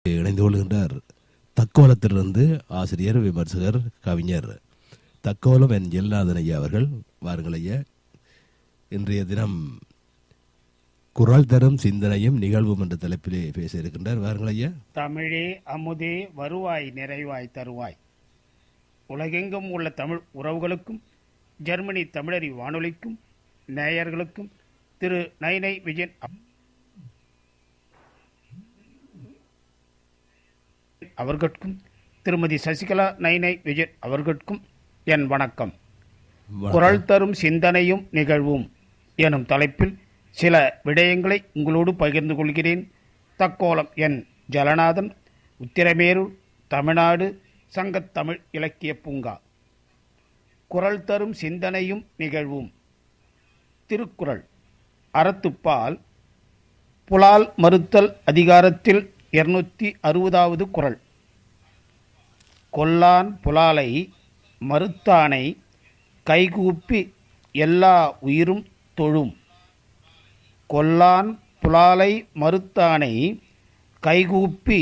இணைந்து கொள்கின்றார் தக்கோலத்திலிருந்து ஆசிரியர், விமர்சகர், கவிஞர் தக்கோலம் என் ஜெல்நாதன் ஐயா அவர்கள். வாருங்கள் ஐயா. இன்றைய தினம் குரல் தரும் சிந்தனையும் நிகழ்வும் என்ற தலைப்பிலே பேச இருக்கின்றார். வாருங்கள் ஐயா. தமிழே அமுதே வருவாய் நிறைவாய் தருவாய். உலகெங்கும் உள்ள தமிழ் உறவுகளுக்கும் ஜெர்மனி தமிழறி வானொலிக்கும் நேயர்களுக்கும் திரு நைனை விஜயன் அவர்களுக்கும் திருமதி சசிகலா நைனை விஜயன் அவர்களுக்கும் என் வணக்கம். குரல் தரும் சிந்தனையும் நிகழ்வும் எனும் தலைப்பில் சில விடயங்களை உங்களோடு பகிர்ந்து கொள்கிறேன். தக்கோலம் என் ஜலநாதன், உத்திரமேரூர், தமிழ்நாடு, சங்கத்தமிழ் இலக்கிய பூங்கா. குரல் தரும் சிந்தனையும் நிகழ்வும். திருக்குறள் அறத்துப்பால் புலால் மறுத்தல் அதிகாரத்தில் 260வது குறள். கொல்லான் புலாலை மறுத்தானை கைகூப்பி எல்லா உயிரும் தொழும். கொல்லான் புலாலை மறுத்தானை கைகூப்பி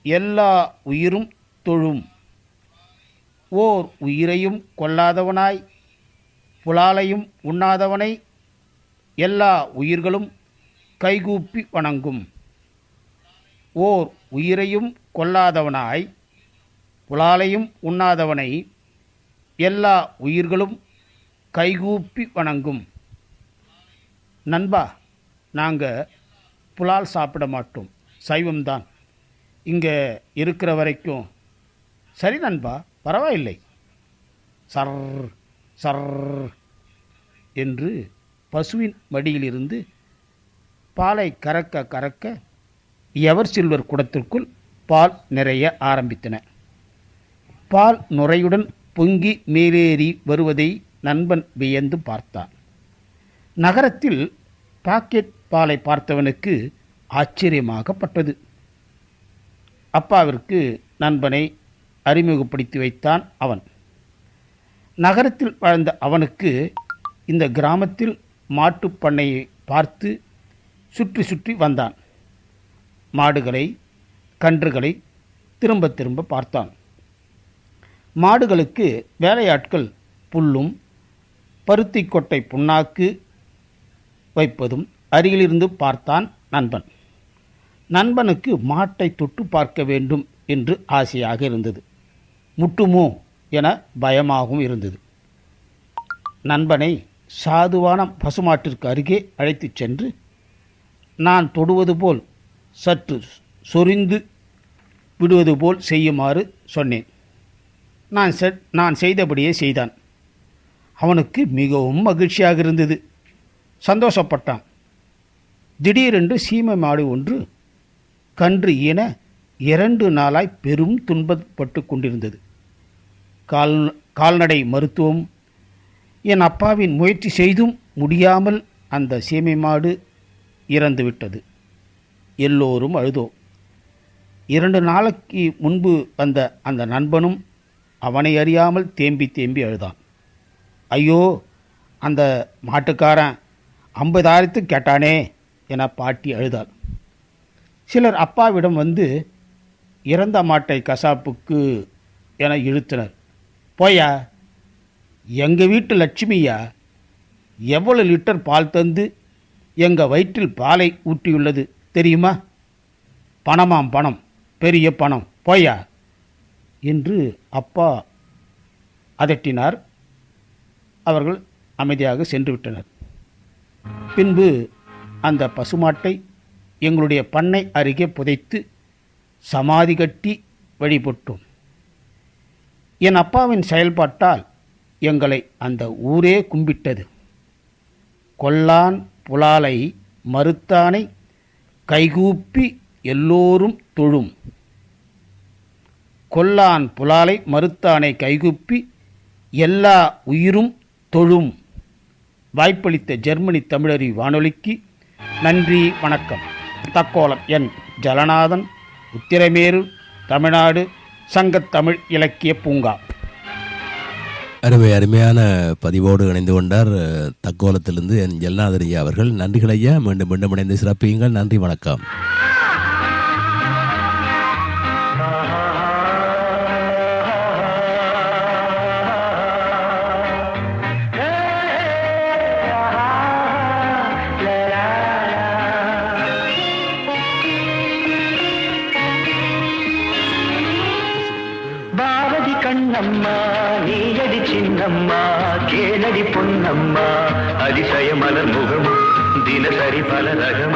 எல்லா உயிரும் தொழும். ஓர் உயிரையும் கொல்லாதவனாய் புலாலையும் உண்ணாதவனை எல்லா உயிர்களும் கைகூப்பி வணங்கும். ஓர் உயிரையும் கொல்லாதவனாய் புலாலையும் உண்ணாதவனை எல்லா உயிர்களும் கைகூப்பி வணங்கும். நண்பா, நாங்கள் புலால் சாப்பிட மாட்டோம், சைவம்தான். இங்கே இருக்கிற வரைக்கும் சரி நண்பா, பரவாயில்லை. சர் சர் என்று பசுவின் மடியிலிருந்து பாலை கறக்க கறக்க எவர் சில்வர் குடத்திற்குள் பால் நிறைய ஆரம்பித்தன. பால் நுரையுடன் பொங்கி மேலேறி வருவதை நண்பன் வியந்து பார்த்தான். நகரத்தில் பாக்கெட் பாலை பார்த்தவனுக்கு ஆச்சரியமாகப்பட்டது. அப்பாவிற்கு நண்பனை அறிமுகப்படுத்தி வைத்தான் அவன். நகரத்தில் வாழ்ந்த அவனுக்கு இந்த கிராமத்தில் மாட்டுப் பண்ணையை பார்த்து சுற்றி சுற்றி வந்தான். மாடுகளை, கன்றுகளை திரும்ப திரும்ப பார்த்தான். மாடுகளுக்கு வேலையாட்கள் புல்லும் பருத்தி கொட்டை புண்ணாக்கு வைப்பதும் அருகிலிருந்து பார்த்தான் நண்பன். நண்பனுக்கு மாட்டை தொட்டு பார்க்க வேண்டும் என்று ஆசையாக இருந்தது. முட்டுமோ என பயமாகவும் இருந்தது. நண்பனை சாதுவான பசுமாட்டிற்கு அருகே அழைத்துச் சென்று நான் தொடுவது போல் சற்று சொரிந்து விடுவது போல் செய்யுமாறு சொன்னேன். நான் செய்தபடியே செய்தான். அவனுக்கு மிகவும் மகிழ்ச்சியாக இருந்தது. சந்தோஷப்பட்டான். திடீரென்று சீமை மாடு ஒன்று கன்று ஈன 2 நாளாய் பெரும் துன்பப்பட்டு கொண்டிருந்தது. கால்நடை மருத்துவம் என் அப்பாவின் முயற்சி செய்தும் முடியாமல் அந்த சீமை மாடு இறந்துவிட்டது. எல்லோரும் அழுதோம். 2 நாளைக்கு முன்பு வந்த அந்த நண்பனும் அவனை அறியாமல் தேம்பி தேம்பி அழுதான். ஐயோ, அந்த மாட்டுக்காரன் 50,000 கேட்டானே என பாட்டி அழுதாள். சிலர் அப்பாவிடம் வந்து இறந்த மாட்டை கசாப்புக்கு என இழுத்தனர். போயா, எங்கள் வீட்டு லட்சுமியா எவ்வளவு லிட்டர் பால் தந்து எங்கள் வயிற்றில் பாலை ஊட்டியுள்ளது தெரியுமா? பணமாம் பணம், பெரிய பணம், போயா என்று அப்பா அதட்டினார். அவர்கள் அமைதியாக சென்று விட்டனர். பின்பு அந்த பசுமாட்டை எங்களுடைய பண்ணை அருகே புதைத்து சமாதி கட்டி வழிபட்டோம். என் அப்பாவின் செயல்பாட்டால் எங்களை அந்த ஊரே கும்பிட்டது. கொல்லான் புலாலை மறுத்தானை கைகூப்பி எல்லோரும் தொழும். கொல்லான் புலாலை மறுத்தானை கைகூப்பி எல்லா உயிரும் தொழும். வாய்ப்பளித்த ஜெர்மனி தமிழறி வானொலிக்கு நன்றி, வணக்கம். தக்கோலம் என் ஜலநாதன், உத்திரமேரூர், தமிழ்நாடு, சங்கத்தமிழ் இலக்கிய பூங்கா. அருமையான பதிவோடு இணைந்து கொண்டார் தக்கோலத்திலிருந்து என் ஜெல்நாதன் ஐயா அவர்கள். நன்றிகள் ஐயா. மீண்டும் மீண்டும் இணைந்து சிறப்பியுங்கள். நன்றி, வணக்கம். பொன்னம்மா நீயடி சின்னம்மா கேளடி பொன்னம்மா அதிசய மலர் முகம் தினசரி பல ரகம்